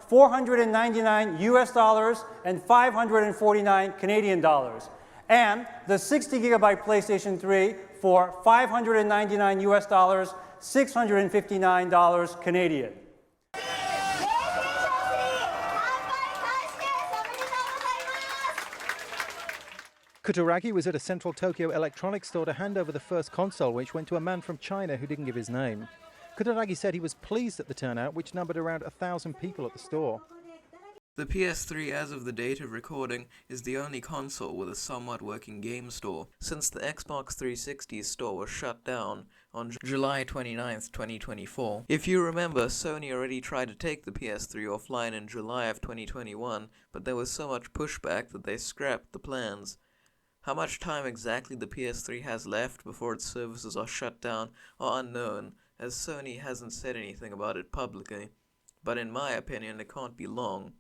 $499 US and 549 Canadian dollars. And the 60 gigabyte PlayStation 3 for $599 US, $659 Canadian. Kutaragi was at a central Tokyo electronics store to hand over the first console, which went to a man from China who didn't give his name. Kutaragi said he was pleased at the turnout, which numbered around 1,000 people at the store. The PS3, as of the date of recording, is the only console with a somewhat working game store, since the Xbox 360's store was shut down on July 29, 2024. If you remember, Sony already tried to take the PS3 offline in July of 2021, but there was so much pushback that they scrapped the plans. How much time exactly the PS3 has left before its services are shut down are unknown, as Sony hasn't said anything about it publicly, but in my opinion it can't be long.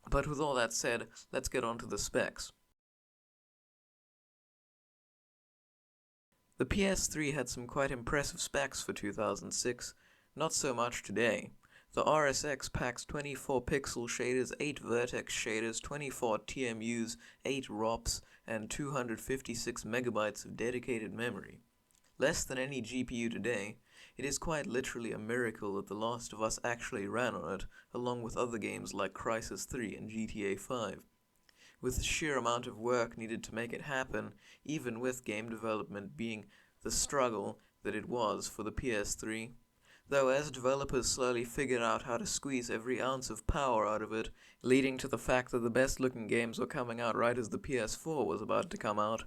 But with all that said, let's get on to the specs. The PS3 had some quite impressive specs for 2006, not so much today. The RSX packs 24 pixel shaders, 8 vertex shaders, 24 TMUs, 8 ROPs, and 256 megabytes of dedicated memory. Less than any GPU today, it is quite literally a miracle that The Last of Us actually ran on it, along with other games like Crysis 3 and GTA 5. With the sheer amount of work needed to make it happen, even with game development being the struggle that it was for the PS3, though as developers slowly figured out how to squeeze every ounce of power out of it, leading to the fact that the best-looking games were coming out right as the PS4 was about to come out.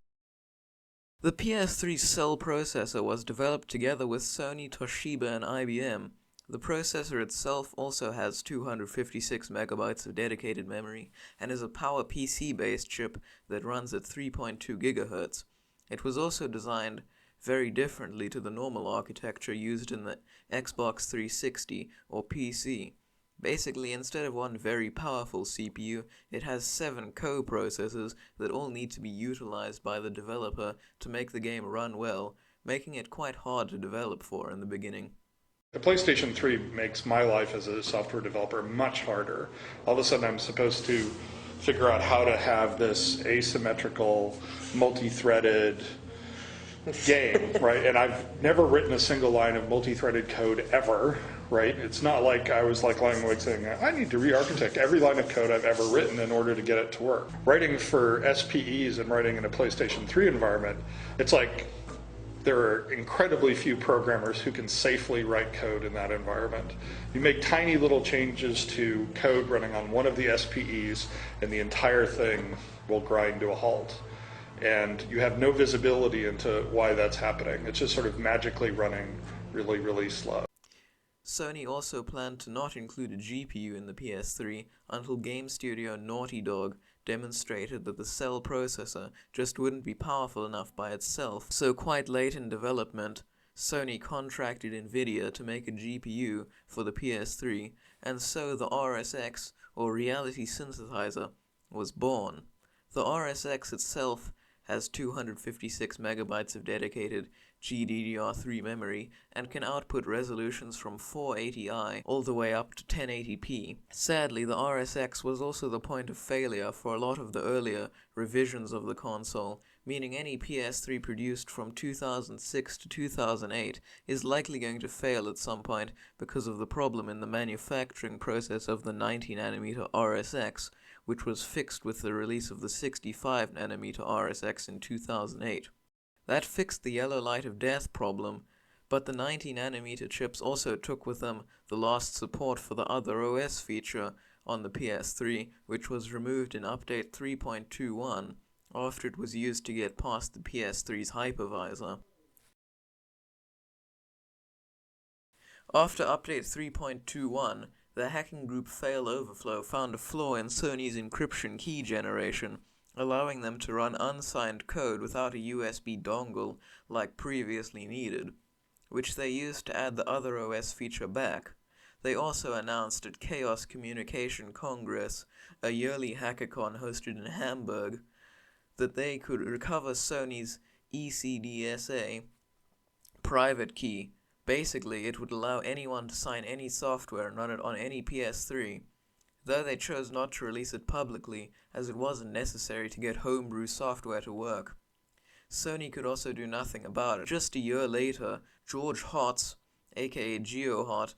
The PS3's Cell processor was developed together with Sony, Toshiba, and IBM. The processor itself also has 256 megabytes of dedicated memory and is a PowerPC-based chip that runs at 3.2 GHz. It was also designed very differently to the normal architecture used in the Xbox 360 or PC. Basically, instead of one very powerful CPU, it has 7 co-processors that all need to be utilized by the developer to make the game run well, making it quite hard to develop for in the beginning. The PlayStation 3 makes my life as a software developer much harder. All of a sudden I'm supposed to figure out how to have this asymmetrical, multi-threaded game, right? And I've never written a single line of multi-threaded code ever, right? It's not like I was like lying awake saying, I need to re-architect every line of code I've ever written in order to get it to work. Writing for SPEs and writing in a PlayStation 3 environment, it's like there are incredibly few programmers who can safely write code in that environment. You make tiny little changes to code running on one of the SPEs and the entire thing will grind to a halt. And you have no visibility into why that's happening. It's just sort of magically running really, really slow. Sony also planned to not include a GPU in the PS3 until game studio Naughty Dog demonstrated that the Cell processor just wouldn't be powerful enough by itself. So quite late in development, Sony contracted Nvidia to make a GPU for the PS3, and so the RSX, or Reality Synthesizer, was born. The RSX itself has 256 megabytes of dedicated GDDR3 memory and can output resolutions from 480i all the way up to 1080p. Sadly, the RSX was also the point of failure for a lot of the earlier revisions of the console, meaning any PS3 produced from 2006 to 2008 is likely going to fail at some point because of the problem in the manufacturing process of the 90nm RSX, which was fixed with the release of the 65nm RSX in 2008. That fixed the yellow light of death problem, but the 90nm chips also took with them the lost support for the other OS feature on the PS3, which was removed in Update 3.21 after it was used to get past the PS3's hypervisor. After Update 3.21, the hacking group FailOverflow found a flaw in Sony's encryption key generation, allowing them to run unsigned code without a USB dongle like previously needed, which they used to add the other OS feature back. They also announced at Chaos Communication Congress, a yearly hackathon hosted in Hamburg, that they could recover Sony's ECDSA private key. Basically, it would allow anyone to sign any software and run it on any PS3, though they chose not to release it publicly as it wasn't necessary to get homebrew software to work. Sony could also do nothing about it. Just a year later, George Hotz, aka GeoHot,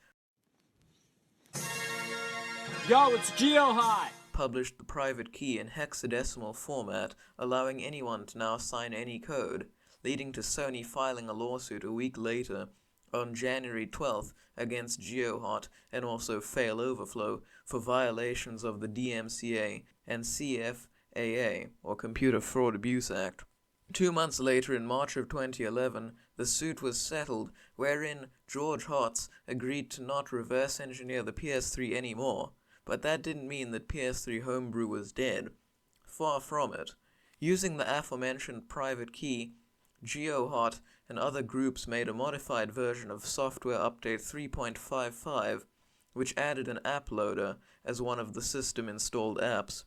Yo, it's GeoHot! published the private key in hexadecimal format, allowing anyone to now sign any code, leading to Sony filing a lawsuit a week later, on January 12th, against GeoHot and also Fail Overflow for violations of the DMCA and CFAA, or Computer Fraud Abuse Act. 2 months later, in March of 2011, the suit was settled, wherein George Hotz agreed to not reverse engineer the PS3 anymore, but that didn't mean that PS3 Homebrew was dead. Far from it. Using the aforementioned private key, GeoHot and other groups made a modified version of Software Update 3.55, which added an app loader as one of the system-installed apps,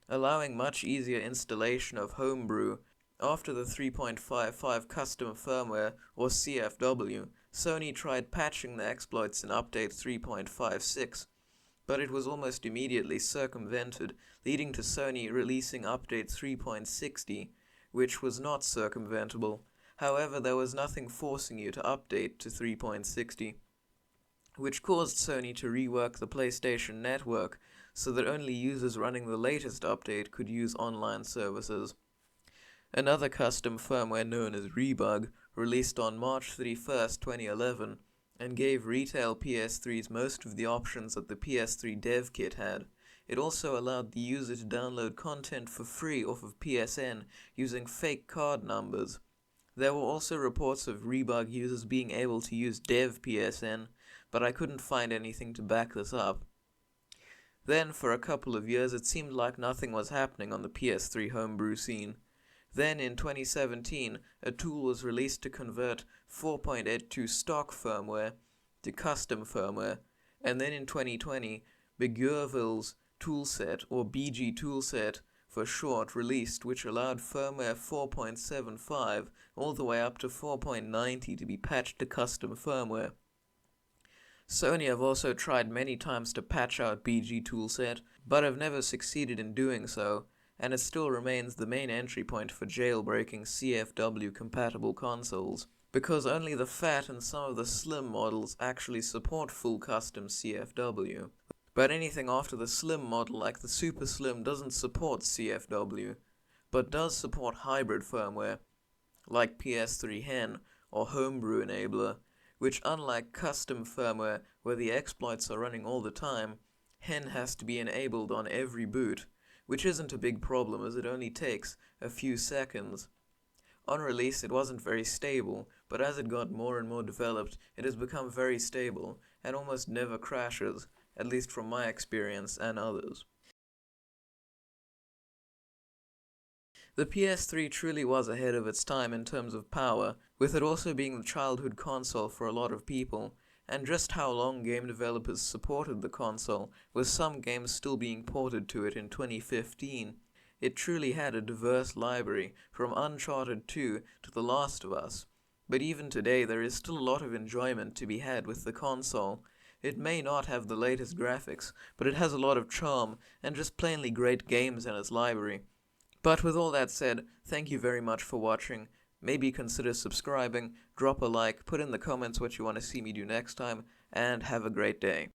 allowing much easier installation of Homebrew. After the 3.55 custom firmware, or CFW, Sony tried patching the exploits in Update 3.56, but it was almost immediately circumvented, leading to Sony releasing Update 3.60, which was not circumventable. However, there was nothing forcing you to update to 3.60, which caused Sony to rework the PlayStation Network so that only users running the latest update could use online services. Another custom firmware known as Rebug, released on March 31st, 2011, and gave retail PS3s most of the options that the PS3 dev kit had. It also allowed the user to download content for free off of PSN using fake card numbers. There were also reports of Rebug users being able to use dev PSN, but I couldn't find anything to back this up. Then, for a couple of years, it seemed like nothing was happening on the PS3 homebrew scene. Then, in 2017, a tool was released to convert 4.82 stock firmware to custom firmware, and then in 2020, Biguerville's toolset, or BG toolset for short, released, which allowed firmware 4.75 all the way up to 4.90 to be patched to custom firmware. Sony have also tried many times to patch out BG toolset, but have never succeeded in doing so, and it still remains the main entry point for jailbreaking CFW-compatible consoles, because only the Fat and some of the Slim models actually support full custom CFW. But anything after the Slim model, like the Super Slim, doesn't support CFW, but does support hybrid firmware, like PS3 Hen or Homebrew Enabler, which, unlike custom firmware where the exploits are running all the time, Hen has to be enabled on every boot, which isn't a big problem as it only takes a few seconds. On release it wasn't very stable, but as it got more and more developed, it has become very stable and almost never crashes, at least from my experience and others. The PS3 truly was ahead of its time in terms of power, with it also being the childhood console for a lot of people, and just how long game developers supported the console, with some games still being ported to it in 2015. It truly had a diverse library, from Uncharted 2 to The Last of Us, but even today there is still a lot of enjoyment to be had with the console. It may not have the latest graphics, but it has a lot of charm, and just plainly great games in its library. But with all that said, thank you very much for watching. Maybe consider subscribing, drop a like, put in the comments what you want to see me do next time, and have a great day.